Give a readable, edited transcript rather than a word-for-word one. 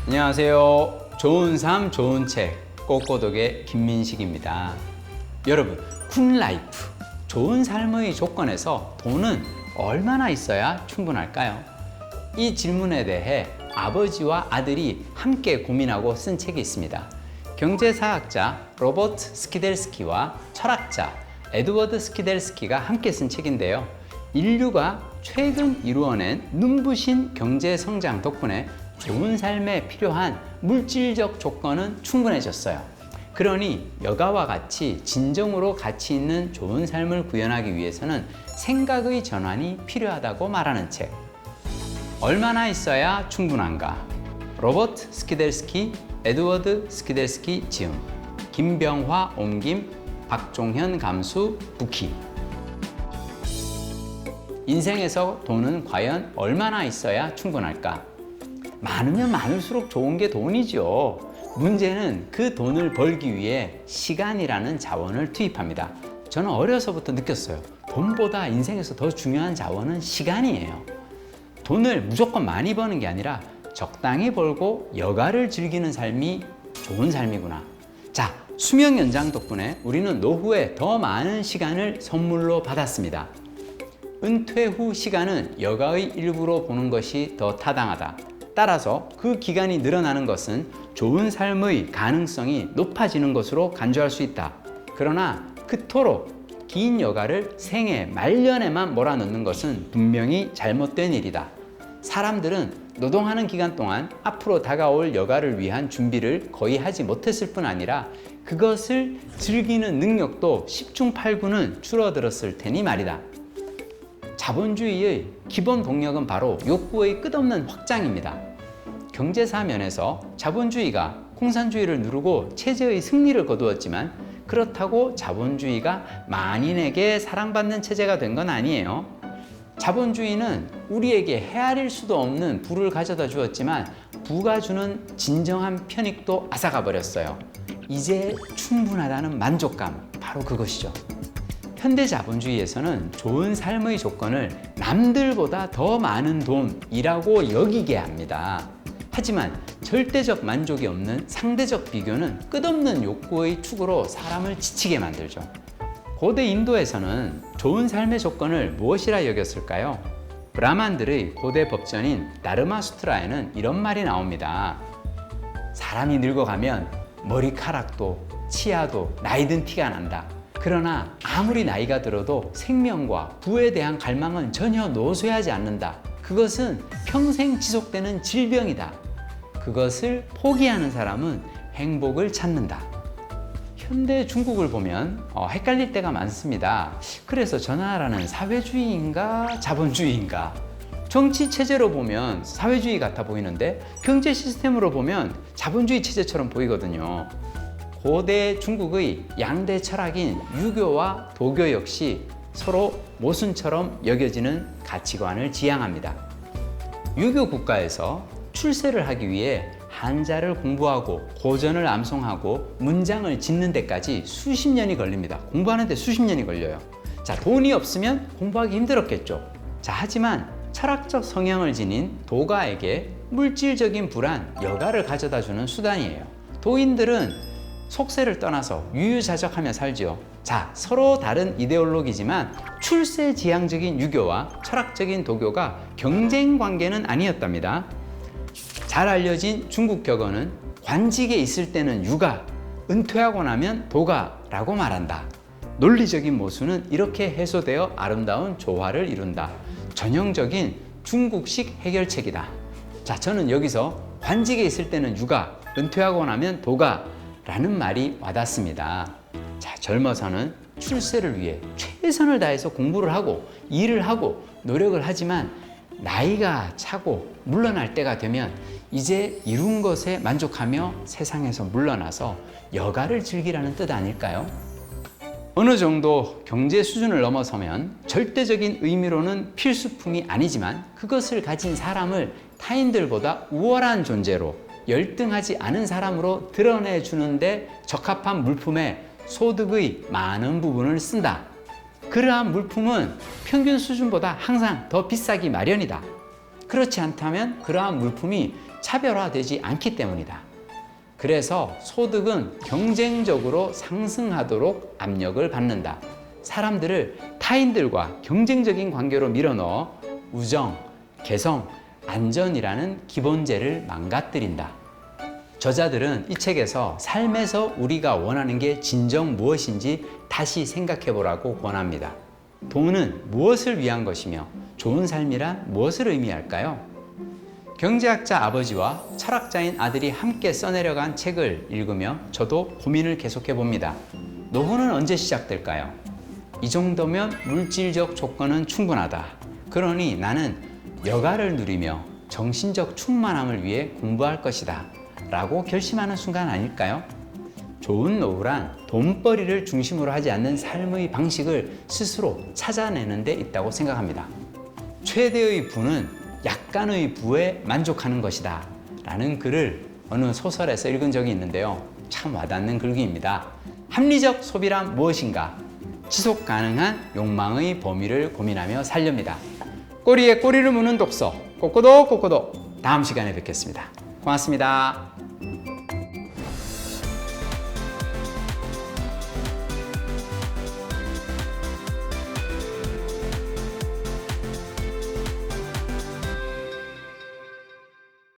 안녕하세요. 좋은 삶, 좋은 책, 꼬꼬독의 김민식입니다. 여러분, 굿라이프, 좋은 삶의 조건에서 돈은 얼마나 있어야 충분할까요? 이 질문에 대해 아버지와 아들이 함께 고민하고 쓴 책이 있습니다. 경제사학자 로버트 스키델스키와 철학자 에드워드 스키델스키가 함께 쓴 책인데요. 인류가 최근 이루어낸 눈부신 경제 성장 덕분에 좋은 삶에 필요한 물질적 조건은 충분해졌어요. 그러니 여가와 같이 진정으로 가치 있는 좋은 삶을 구현하기 위해서는 생각의 전환이 필요하다고 말하는 책. 얼마나 있어야 충분한가? 로버트 스키델스키, 에드워드 스키델스키 지음, 김병화 옮김, 박종현 감수 부키. 인생에서 돈은 과연 얼마나 있어야 충분할까? 많으면 많을수록 좋은 게 돈이죠. 문제는 그 돈을 벌기 위해 시간이라는 자원을 투입합니다. 저는 어려서부터 느꼈어요. 돈보다 인생에서 더 중요한 자원은 시간이에요. 돈을 무조건 많이 버는 게 아니라 적당히 벌고 여가를 즐기는 삶이 좋은 삶이구나. 자, 수명 연장 덕분에 우리는 노후에 더 많은 시간을 선물로 받았습니다. 은퇴 후 시간은 여가의 일부로 보는 것이 더 타당하다. 따라서 그 기간이 늘어나는 것은 좋은 삶의 가능성이 높아지는 것으로 간주할 수 있다. 그러나 그토록 긴 여가를 생애 말년에만 몰아넣는 것은 분명히 잘못된 일이다. 사람들은 노동하는 기간 동안 앞으로 다가올 여가를 위한 준비를 거의 하지 못했을 뿐 아니라 그것을 즐기는 능력도 10중 8구는 줄어들었을 테니 말이다. 자본주의의 기본 동력은 바로 욕구의 끝없는 확장입니다. 경제사 면에서 자본주의가 공산주의를 누르고 체제의 승리를 거두었지만 그렇다고 자본주의가 만인에게 사랑받는 체제가 된 건 아니에요. 자본주의는 우리에게 헤아릴 수도 없는 부를 가져다 주었지만 부가 주는 진정한 편익도 앗아가 버렸어요. 이제 충분하다는 만족감, 바로 그것이죠. 현대 자본주의에서는 좋은 삶의 조건을 남들보다 더 많은 돈이라고 여기게 합니다. 하지만 절대적 만족이 없는 상대적 비교는 끝없는 욕구의 축으로 사람을 지치게 만들죠. 고대 인도에서는 좋은 삶의 조건을 무엇이라 여겼을까요? 브라만들의 고대 법전인 다르마수트라에는 이런 말이 나옵니다. 사람이 늙어가면 머리카락도 치아도 나이든 티가 난다. 그러나 아무리 나이가 들어도 생명과 부에 대한 갈망은 전혀 노쇠하지 않는다. 그것은 평생 지속되는 질병이다. 그것을 포기하는 사람은 행복을 찾는다. 현대 중국을 보면 헷갈릴 때가 많습니다. 그래서 저 나라는 사회주의인가 자본주의인가? 정치 체제로 보면 사회주의 같아 보이는데 경제 시스템으로 보면 자본주의 체제처럼 보이거든요. 고대 중국의 양대 철학인 유교와 도교 역시 서로 모순처럼 여겨지는 가치관을 지향합니다. 유교 국가에서 출세를 하기 위해 한자를 공부하고 고전을 암송하고 문장을 짓는 데까지 수십 년이 걸립니다. 공부하는데 수십 년이 걸려요. 자, 돈이 없으면 공부하기 힘들었겠죠. 자, 하지만 철학적 성향을 지닌 도가에게 물질적인 부란 여가를 가져다 주는 수단이에요. 도인들은 속세를 떠나서 유유자적하며 살지요. 자, 서로 다른 이데올로기지만 출세지향적인 유교와 철학적인 도교가 경쟁 관계는 아니었답니다. 잘 알려진 중국 격언은 관직에 있을 때는 유가, 은퇴하고 나면 도가라고 말한다. 논리적인 모순은 이렇게 해소되어 아름다운 조화를 이룬다. 전형적인 중국식 해결책이다. 자, 저는 여기서 관직에 있을 때는 유가, 은퇴하고 나면 도가 라는 말이 와닿습니다. 자, 젊어서는 출세를 위해 최선을 다해서 공부를 하고 일을 하고 노력을 하지만 나이가 차고 물러날 때가 되면 이제 이룬 것에 만족하며 세상에서 물러나서 여가를 즐기라는 뜻 아닐까요? 어느 정도 경제 수준을 넘어서면 절대적인 의미로는 필수품이 아니지만 그것을 가진 사람을 타인들보다 우월한 존재로 열등하지 않은 사람으로 드러내주는데 적합한 물품에 소득의 많은 부분을 쓴다. 그러한 물품은 평균 수준보다 항상 더 비싸기 마련이다. 그렇지 않다면 그러한 물품이 차별화되지 않기 때문이다. 그래서 소득은 경쟁적으로 상승하도록 압력을 받는다. 사람들을 타인들과 경쟁적인 관계로 밀어넣어 우정, 개성, 안전이라는 기본재를 망가뜨린다. 저자들은 이 책에서 삶에서 우리가 원하는 게 진정 무엇인지 다시 생각해 보라고 권합니다. 돈은 무엇을 위한 것이며 좋은 삶이란 무엇을 의미할까요? 경제학자 아버지와 철학자인 아들이 함께 써내려간 책을 읽으며 저도 고민을 계속해 봅니다. 노후는 언제 시작될까요? 이 정도면 물질적 조건은 충분하다. 그러니 나는 여가를 누리며 정신적 충만함을 위해 공부할 것이다. 라고 결심하는 순간 아닐까요? 좋은 노후란 돈벌이를 중심으로 하지 않는 삶의 방식을 스스로 찾아내는 데 있다고 생각합니다. 최대의 부는 약간의 부에 만족하는 것이다. 라는 글을 어느 소설에서 읽은 적이 있는데요. 참 와닿는 글귀입니다. 합리적 소비란 무엇인가? 지속 가능한 욕망의 범위를 고민하며 살렵니다. 꼬리에 꼬리를 무는 독서, 꼬꼬독 꼬꼬독. 다음 시간에 뵙겠습니다. 고맙습니다.